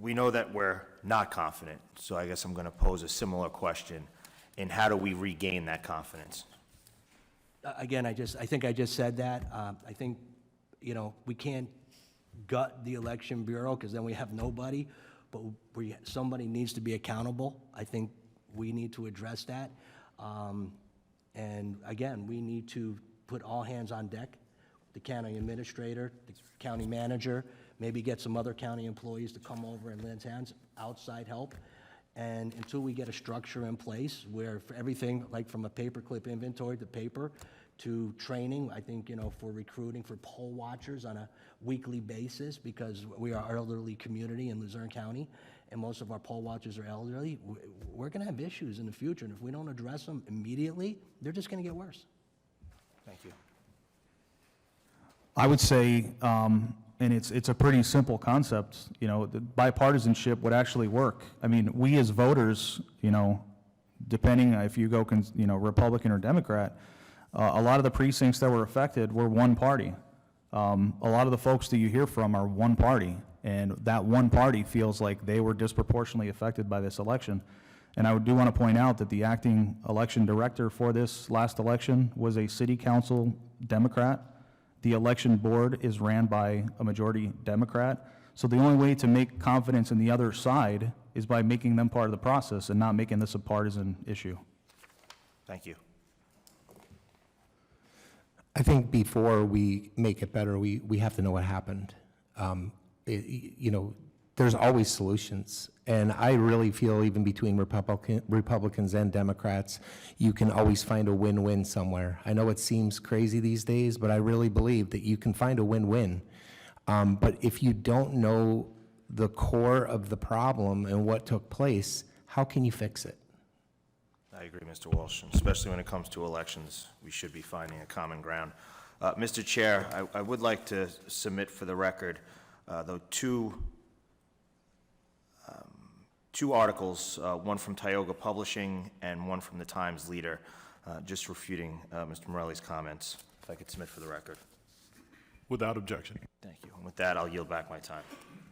we know that we're not confident, so I guess I'm going to pose a similar question in how do we regain that confidence? Again, I think I just said that. I think, we can't gut the election bureau because then we have nobody, but somebody needs to be accountable. I think we need to address that. And again, we need to put all hands on deck, the county administrator, the county manager, maybe get some other county employees to come over and lend hands, outside help. And until we get a structure in place where for everything, like from a paperclip inventory to paper to training, I think, for recruiting for poll watchers on a weekly basis, because we are an elderly community in Luzerne County, and most of our poll watchers are elderly, we're going to have issues in the future. And if we don't address them immediately, they're just going to get worse. Thank you. I would say, and it's a pretty simple concept, the bipartisanship would actually work. I mean, we as voters, depending if you go, Republican or Democrat, a lot of the precincts that were affected were one party. A lot of the folks that you hear from are one party, and that one party feels like they were disproportionately affected by this election. And I do want to point out that the acting election director for this last election was a city council Democrat. The election board is ran by a majority Democrat. So the only way to make confidence in the other side is by making them part of the process and not making this a partisan issue. Thank you. I think before we make it better, we have to know what happened. There's always solutions. And I really feel even between Republicans and Democrats, you can always find a win-win somewhere. I know it seems crazy these days, but I really believe that you can find a win-win. But if you don't know the core of the problem and what took place, how can you fix it? I agree, Mr. Walsh, and especially when it comes to elections, we should be finding a common ground. Mr. Chair, I would like to submit for the record, though, two articles, one from Tioga Publishing and one from the Times Leader, just refuting Mr. Morelli's comments. If I could submit for the record. Without objection. Thank you. And with that, I'll yield back my time.